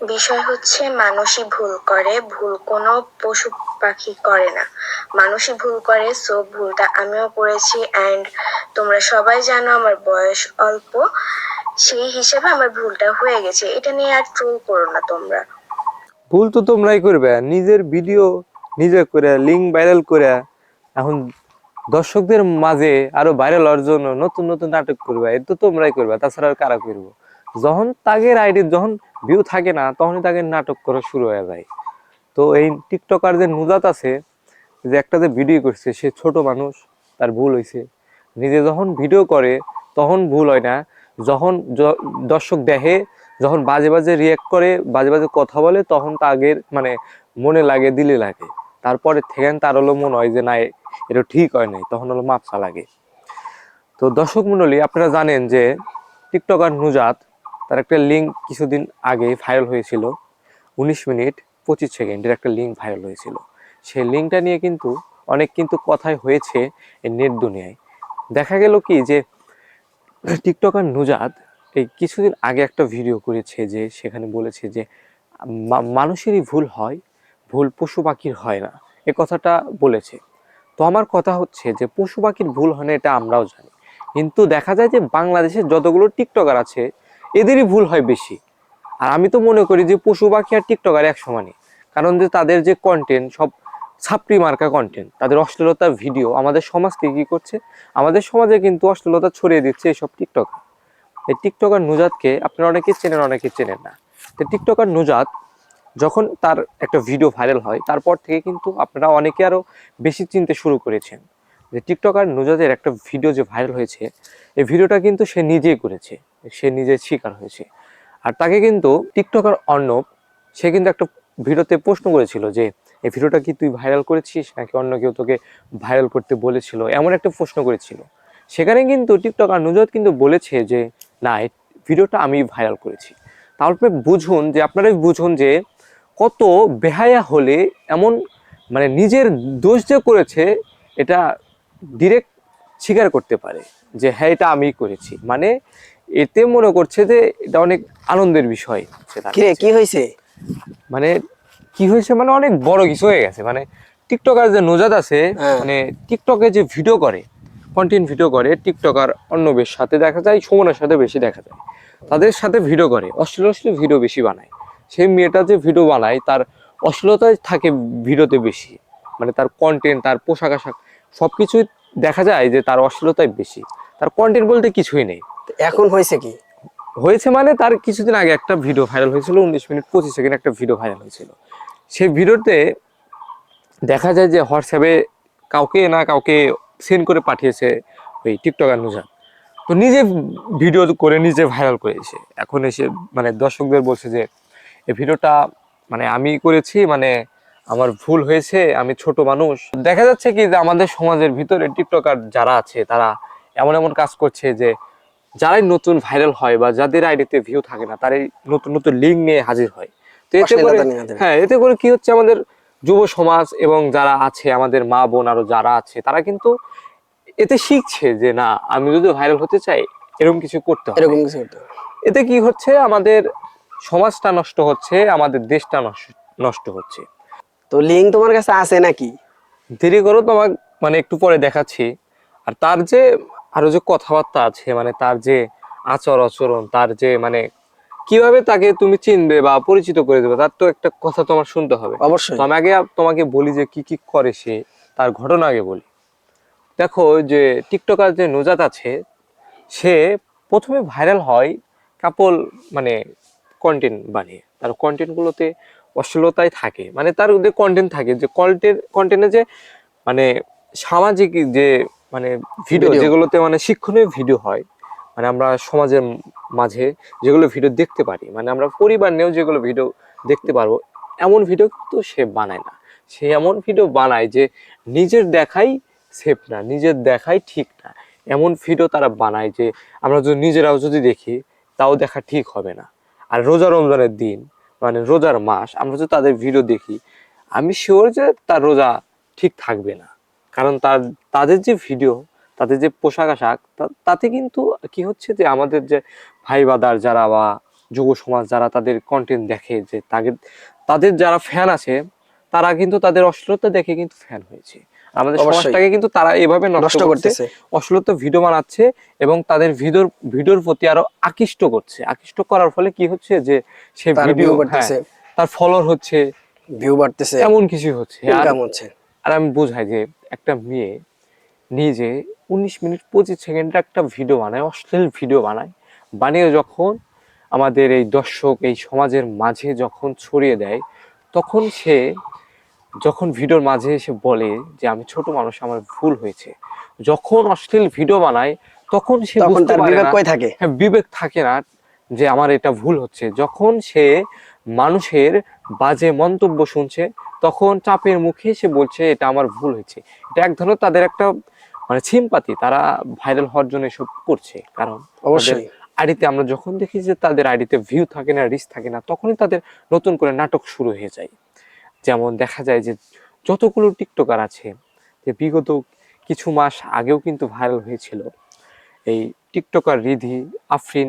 বিষয় হচ্ছে মানুষই ভুল করে, ভুল কোনো পশু পাখি করে না। মানুষই ভুল করে, সো ভুলটা আমিও করেছি। অ্যান্ড তোমরা সবাই জানো আমার বয়স অল্প, সেই হিসেবে আমার ভুলটা হয়ে গেছে। এটা নিয়ে আর ট্রোল করো না তোমরা। ভুল তো তোমরাই করবে, নিজের ভিডিও নিজে করে লিঙ্ক ভাইরাল করে এখন দর্শকদের মাঝে আরো ভাইরাল হওয়ার জন্য নতুন নতুন নাটক করবে, এটা তো তোমরাই করবে, তাছাড়া আর কারা করবো? যখন তাগের আইডি যখন ভিউ থাকে না তখনই তাকে নাটক করা শুরু হয়ে যায়। তো এই টিকটকার যে নুজাত আছে, যে একটা যে ভিডিও করছে, সে ছোট মানুষ, তার ভুল হয়েছে। নিজে যখন ভিডিও করে তখন ভুল হয় না, যখন দর্শক দেখে, যখন বাজে বাজে রিয়াক্ট করে, বাজে বাজে কথা বলে, তখন তাগের মানে মনে লাগে, দিলে লাগে। তারপরে থেকে তার হলো মনে হয় যে না, এটা ঠিক হয় নাই, তখন হলো মাপসা লাগে। তো দর্শক মন্ডলী, আপনারা জানেন যে টিকটকার নুজাত, তার একটা লিঙ্ক কিছুদিন আগে ভাইরাল হয়েছিল, 19 মিনিট 25 সেকেন্ডের একটা লিঙ্ক ভাইরাল হয়েছিল। সেই লিঙ্কটা নিয়ে কিন্তু অনেক কথাই হয়েছে এই নেট দুনিয়ায়। দেখা গেল কি যে টিকটকার নুজাত এই কিছুদিন আগে একটা ভিডিও করেছে, যে সেখানে বলেছে যে মানুষেরই ভুল হয়, ভুল পশু পাখির হয় না, এ কথাটা বলেছে। তো আমার কথা হচ্ছে যে পশু পাখির ভুল হয় না এটা আমরাও জানি, কিন্তু দেখা যায় যে বাংলাদেশের যতগুলো টিকটকার আছে এদেরই ভুল হয় বেশি। আর আমি তো মনে করি যে পশু পাখি আর টিকটকার এক সমানই, কারণ যে তাদের যে কন্টেন্ট সব ছাপড়ি মার্কা কন্টেন্ট, তাদের অশ্লীলতার ভিডিও আমাদের সমাজকে কি করছে, আমাদের সমাজে কিন্তু অশ্লীলতা ছড়িয়ে দিচ্ছে এইসব টিকটকার। এই টিকটকার নুজাতকে আপনারা অনেকেই চেনেন, অনেকেই চেনেন না। তো টিকটকার নুজাত যখন তার একটা ভিডিও ভাইরাল হয়, তারপর থেকে কিন্তু আপনারা অনেকে আরো বেশি চিনতে শুরু করেছেন যে টিকটকার নুজাতের একটা ভিডিও যে ভাইরাল হয়েছে, এই ভিডিওটা কিন্তু সে নিজেই করেছে, সে নিজে শিকার হয়েছে। আর তাকে কিন্তু টিকটকার অর্ণব, সে কিন্তু একটা ভিডিওতে প্রশ্ন করেছিল যে এই ভিডিওটা কি তুই ভাইরাল করেছিস নাকি অন্য কেউ তোকে ভাইরাল করতে বলেছিল, এমন একটা প্রশ্ন করেছিল। সেখানে কিন্তু টিকটকার নুজাত কিন্তু বলেছে যে না, এই ভিডিওটা আমি ভাইরাল করেছি। তারপরে বুঝুন যে আপনারাই বুঝুন যে কত বেহায়া হলে এমন মানে নিজের দোষ যে করেছে এটা ডিরেক্ট স্বীকার করতে পারে যে হ্যাঁ এটা আমি করেছি, মানে এতে মনে করছে যে এটা অনেক আনন্দের বিষয়। কি হয়েছে? মানে কি হয়েছে মানে অনেক বড় কিছু হয়ে গেছে। মানে টিকটকার যে নুজাত আছে, মানে টিকটকে যে ভিডিও করে, কন্টেন্ট ভিডিও করে, টিকটকার অর্ণবের সাথে দেখা যায়, সুমনের সাথে বেশি দেখা যায়, তাদের সাথে ভিডিও করে, অশ্লীল অশ্লীল ভিডিও বেশি বানায়। সেই মেয়েটা যে ভিডিও বানায় তার অশ্লীলতায় থাকে ভিডিওতে বেশি, মানে তার কন্টেন্ট, তার পোশাক আশাক সবকিছুই দেখা যায় যে তার অশ্লীলতায় বেশি, তার কন্টেন্ট বলতে কিছুই নেই। এখন হয়েছে কি হয়েছে মানে তার কিছুদিন আগে একটা ভিডিও ভাইরাল হয়েছিল, 19 মিনিট 25 সেকেন্ড একটা ভিডিও ভাইরাল হয়েছিল। সেই ভিডিওতে দেখা যায় যে হোয়াটসঅ্যাপে কাউকে না কাউকে সেন্ড করে পাঠিয়েছে ওই টিকটকার নুজাত। তো নিজে ভিডিও করে নিজে ভাইরাল করেছে, এখন এসে মানে দর্শকদের বলছে যে এই ভিডিওটা মানে আমি করেছি, মানে আমার ভুল হয়েছে, আমি ছোট মানুষ। দেখা যাচ্ছে কি যে আমাদের সমাজের ভিতরে টিকটকার যারা আছে তারা এমন এমন কাজ করছে যে যারাই নতুন ভাইরাল হয় বা যাদের আইডিতে ভিউ থাকে না, তারাই নতুন নতুন লিঙ্ক নিয়ে হাজির হয়। তো এতে করে হ্যাঁ, এতে করে কি হচ্ছে, আমাদের যুব সমাজ এবং যারা আছে আমাদের মা বোন আরো যারা আছে, তারা কিন্তু এতে শিখছে যে না, আমি যদি ভাইরাল হতে চাই এরকম কিছু করতে হবে। এতে কি হচ্ছে, আমাদের সমাজটা নষ্ট হচ্ছে, আমাদের দেশটা নষ্ট হচ্ছে। তো লিঙ্ক তোমার কাছে আছে নাকি? দেরি করো, তোমাকে মানে একটু পরে দেখাচ্ছি। আর তার যে আরো যে কথাবার্তা আছে, মানে তার যে আচরণ, তার যে মানে কিভাবে তাকে তুমি চিনবে বা পরিচিত করে দেবে, তার তো একটা কথা তোমার শুনতে হবে। অবশ্যই। তো আমি আগে তোমাকে বলি যে কি কি করে সে, তার ঘটনা আগে বলি। দেখো, যে টিকটকার যে নুজাত আছে, সে প্রথমে ভাইরাল হয় কাপল মানে কন্টেন্ট বানিয়ে, তার কন্টেন্ট গুলোতে অশ্লীলতায় থাকে, মানে তার যে কন্টেন্ট থাকে, যে কন্টেন্টে যে মানে সামাজিক যে মানে ভিডিও যেগুলোতে মানে শিক্ষণীয় ভিডিও হয়, মানে আমরা সমাজের মাঝে যেগুলো ভিডিও দেখতে পারি, মানে আমরা পরিবার নিয়েও যেগুলো ভিডিও দেখতে পারবো, এমন ভিডিও কিন্তু সে বানায় না। সে এমন ভিডিও বানায় যে নিজের দেখাই সেফ না, নিজের দেখাই ঠিক না, এমন ভিডিও তারা বানায় যে আমরা যদি নিজেরাও যদি দেখি তাও দেখা ঠিক হবে না। আর রমজানের দিন মানে রোজার মাস আমরা যদি তাদের ভিডিও দেখি, আমি শিওর যে তার রোজা ঠিক থাকবে না। কারণ তাদের যে ভিডিও, তাদের যে পোশাক আশাক, তাতে কিন্তু কি হচ্ছে যে আমাদের যে ভাই বাদার যারা বা যুব সমাজ যারা তাদের কন্টেন্ট দেখে, যে তাদের তাদের যারা ফ্যান আছে তারা কিন্তু তাদের অশ্লীলতা দেখে কিন্তু ফ্যান হয়েছে। আমাদের অবশ্যই সমাজটাকে কিন্তু তারা এভাবে নষ্ট নষ্ট করছে, করতেছে। অশ্লীলতা ভিডিও বানাচ্ছে এবং তাদের ভিডিওর প্রতি আরো আকৃষ্ট করছে। আকৃষ্ট করার ফলে কি হচ্ছে যে সে তার ভিডিও, ভিউ হ্যাঁ, বাড়তেছে, তার ফলোয়ার হচ্ছে, ভিউ বাড়তেছে, এমন কিছু হচ্ছে। আর ইনকাম হচ্ছে। আর আমি বোঝাই যে একটা মেয়ে নিজে 19 মিনিট 25 সেকেন্ডের একটা ভিডিও বানায়, অশ্লীল ভিডিও বানায়, বানিয়ে যখন আমাদের এই দর্শক এই সমাজের মাঝে যখন ছড়িয়ে দেয়, তখন সে যখন ভিডিওর মাঝে এসে বলে যে আমি ছোট মানুষ, আমার ভুল হয়েছে, যখন অশ্লীল ভিডিও বানায় তখন সে তখন বুঝতে তার পারে বিবেক না, কই থাকে? হ্যাঁ, বিবেক থাকে না যে আমার এটা ভুল হচ্ছে। যখন সে মানুষের বাজে মন্তব্য শুনছে তখন চাপের মুখে সে বলছে এটা আমার ভুল হয়েছে। এটা এক ধরনের তাদের একটা মানে সিম্পাতি, তারা ভাইরাল হওয়ার জন্য এসব করছে। কারণ তাদের অবশ্যই আইডিতে আমরা যখন দেখি যে তাদের আইডিতে ভিউ থাকে না, রিচ থাকে না, তখনই তাদের নতুন করে নাটক শুরু হয়ে যায়। যেমন দেখা যায় যে যতগুলো টিকটকার আছে, যে বিগত কিছু মাস আগেও কিন্তু ভাইরাল হয়েছিল এই টিকটকার রিধি, আফরিন,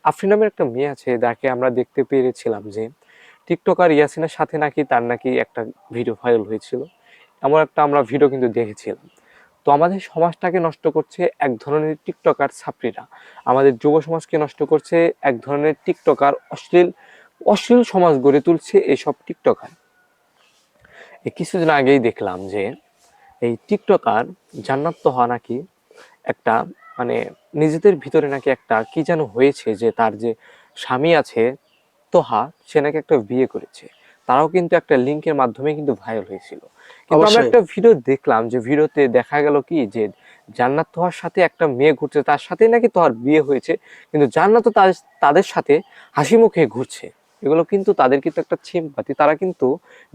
আফরিন নামের একটা মেয়ে আছে, যাকে আমরা দেখতে পেরেছিলাম যে টিকটকার ইয়াসিনের সাথে নাকি তার নাকি একটা ভিডিও ভাইরাল হয়েছিল। এমন একটা আমরা ভিডিও কিন্তু দেখেছিলাম। তো আমাদের সমাজটাকে নষ্ট করছে এক ধরনের টিকটকার ছাত্রীরা, আমাদের যুব সমাজকে নষ্ট করছে এক ধরনের টিকটকার, অশ্লীল অশ্লীল সমাজ গড়ে তুলছে এইসব টিকটকার। এই কিছুদিন আগেই দেখলাম যে এই টিকটকার জান্নাত তোহা নাকি একটা মানে নিজেদের ভিতরে নাকি একটা কি যেন হয়েছে, যে তার যে স্বামী আছে তোহা, সে নাকি একটা বিয়ে করেছে। তারাও কিন্তু একটা লিঙ্কের মাধ্যমে কিন্তু ভাইরাল হয়েছিল। কিন্তু আমরা অবশ্যই একটা ভিডিও দেখলাম, যে ভিডিওতে দেখা গেল কি যে জান্নাত তোহার সাথে একটা মেয়ে ঘুরছে, তার সাথেই নাকি তোহার বিয়ে হয়েছে, কিন্তু জান্নাত তাদের সাথে হাসি মুখে ঘুরছে। এগুলো কিন্তু তাদের কিন্তু একটা সিম্পাতি, তারা কিন্তু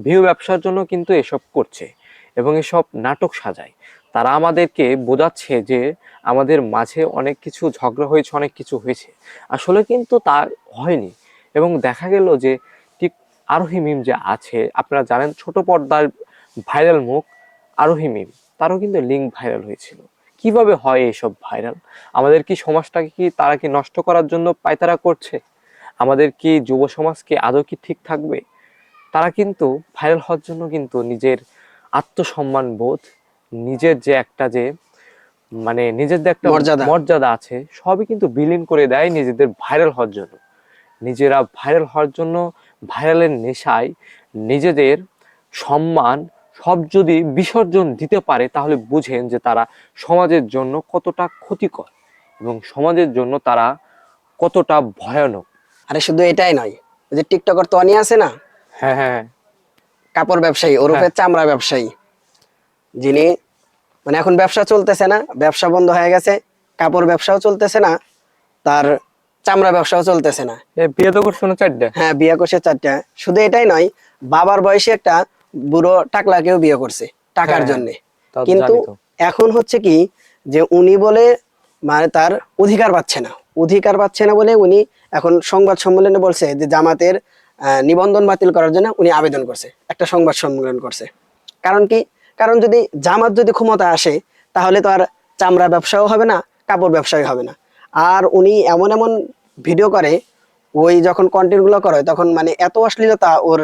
ভিউ ব্যবসার জন্য কিন্তু এসব করছে এবং এসব নাটক সাজায়। তারা আমাদেরকে বোঝাচ্ছে যে আমাদের মাঝে অনেক কিছু ঝগড়া হয়েছে, অনেক কিছু হয়েছে, আসলে কিন্তু তা হয়নি। এবং দেখা গেল যে ঠিক আরোহী মিম যে আছে, আপনারা জানেন ছোট পর্দার ভাইরাল মুখ আরোহী মিম, তারও কিন্তু লিঙ্ক ভাইরাল হয়েছিল। কিভাবে হয় এসব ভাইরাল? আমাদের কি সমাজটাকে কি তারা কি নষ্ট করার জন্য পায়তারা করছে? আমাদের কি যুব সমাজ কি আদৌ কি ঠিক থাকবে? তারা কিন্তু ভাইরাল হওয়ার জন্য কিন্তু নিজের আত্মসম্মান বোধ, নিজের যে একটা যে মানে নিজের যে একটা মর্যাদা। মর্যাদা আছে, সবই কিন্তু বিলীন করে দেয় নিজেদের ভাইরাল হওয়ার জন্য। নিজেরা ভাইরাল হওয়ার জন্য ভাইরালের নেশায় নিজেদের সম্মান সব যদি বিসর্জন দিতে পারে, তাহলে বুঝেন যে তারা সমাজের জন্য কতটা ক্ষতিকর এবং সমাজের জন্য তারা কতটা ভয়ানক। আরে শুধু এটাই নয়, ওই যে টিকটকার টনি আছে না, হ্যাঁ হ্যাঁ কাপড় ব্যবসায়ী হ্যাঁ, ওরফে চামড়া ব্যবসায়ী, যিনি মানে এখন ব্যবসা চলতেছে না, ব্যবসা বন্ধ হয়ে গেছে, কাপড় ব্যবসাও চলতেছে না, তার চামড়া ব্যবসাও চলতেছে না। বিয়ে তো করছো না 4টা? হ্যাঁ, বিয়ে করছে 4টা। শুধু এটাই নয়, বাবার বয়সে একটা বুড়ো টাকলাকেও বিয়ে করছে টাকার হ্যাঁ, জন্য। তা তো কিন্তু জানি তো। এখন হচ্ছে কি, যে উনি বলে মানে তার অধিকার পাচ্ছে না, অধিকার পাচ্ছে না বলে উনি এখন সংবাদ সম্মেলনে বলছে যে জামাতের নিবন্ধন বাতিল করার জন্য উনি আবেদন করছে, একটা সংবাদ সম্মেলন করছে। কারণ কি? কারণ যদি জামাত যদি ক্ষমতা আসে, তাহলে তো আর চামড়া ব্যবসাও হবে না, কাপড় ব্যবসাও হবে না। আর উনি এমন এমন ভিডিও করে, ওই যখন কন্টেন্ট গুলো করে তখন মানে এত অশ্লীলতা ওর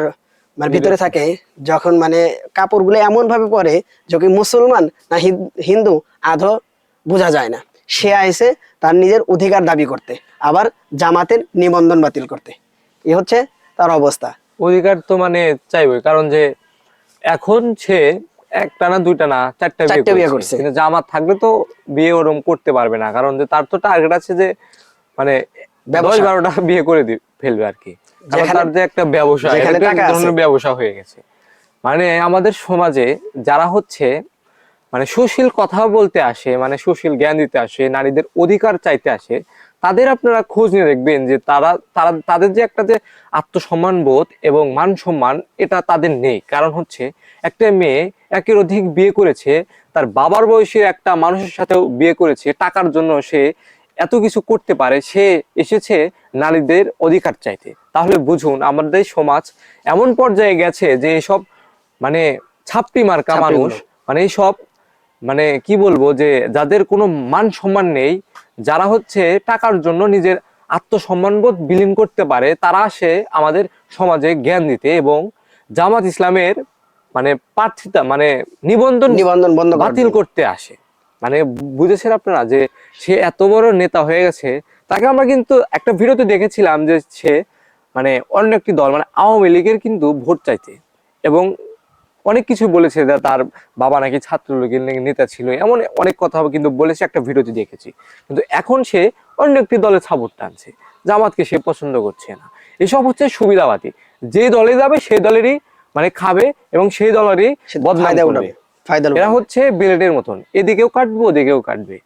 মানে ভিতরে থাকে, যখন মানে কাপড়গুলো এমন ভাবে পরে যে কি মুসলমান না হিন্দু আধো বোঝা যায় না। সে আইসে তার নিজের অধিকার দাবি করতে, আবার জামাতের নিবন্ধন বাতিল করতে। এ হচ্ছে তার অবস্থা। অধিকার তো মানে চাইবই, কারণ যে এখন সে একটা না দুইটা না 4টা 4টে বিয়ে বিয়ে করছে, করছে। কিন্তু জামাত থাকলে তো বিয়ে ওরকম করতে পারবে না, কারণ যে তার তো টার্গেট আছে যে মানে 10-12টা বিয়ে করে ফেলবে আর কি। কারণ তার যে একটা ব্যবসা, এটা যেখানে তো এক টাকা আছে। ধরনের ব্যবসা হয়ে গেছে। মানে আমাদের সমাজে যারা হচ্ছে মানে সুশীল কথা বলতে আসে, মানে সুশীল জ্ঞান দিতে আসে, নারীদের অধিকার চাইতে আসে, তাদের আপনারা খোঁজ নিয়ে দেখবেন যে তারা তারা তাদের যে একটা যে আত্মসম্মান বোধ এবং মান সম্মান, এটা তাদের নেই। কারণ হচ্ছে একটা মেয়ে একের অধিক বিয়ে করেছে, তার বাবার বয়সী একটা মানুষের সাথেও বিয়ে করেছে, টাকার জন্য সে এত কিছু করতে পারে, সে এসেছে নারীদের অধিকার চাইতে। তাহলে বুঝুন আমাদের সমাজ এমন পর্যায়ে গেছে যে এসব মানে ছাপটি মার্কা মানুষ, মানে এইসব মানে কি বলবো, যে যাদের কোনো মান সম্মান নেই, যারা হচ্ছে টাকার জন্য নিজের আত্মসম্মানবোধ বিলীন করতে পারে, তারা আসে আমাদের সমাজে জ্ঞান দিতে এবং জামাত ইসলামের মানে প্রার্থিতা মানে নিবন্ধন নিবন্ধন বন্ধ করার বাতিল জন্য। করতে আসে। মানে বুঝেছেন আপনারা যে সে এত বড় নেতা হয়ে গেছে। তাকে আমরা কিন্তু একটা ভিডিওতে দেখেছিলাম যে সে মানে অন্য একটি দল মানে আওয়ামী লীগের কিন্তু ভোট চাইতে, এবং অনেক কিছু বলেছে যে তার বাবা নাকি ছাত্রলীগের নেতা ছিল, এমন অনেক কথা কিন্তু বলেছে, একটা ভিডিওতে দেখেছি। কিন্তু এখন সে অন্য একটি দলের সাপোর্ট টানছে, জামাতকে সে পছন্দ করছে না। এসব হচ্ছে সুবিধাবাদী, যে দলে যাবে সেই দলেরই মানে খাবে এবং সেই দলেরই সে বদনাম ফায়দা করবে। উঠাবে, ফায়দা এরা উঠাবে। হচ্ছে ব্লেডের মতন, এদিকেও কাটবে ওদিকেও কাটবে।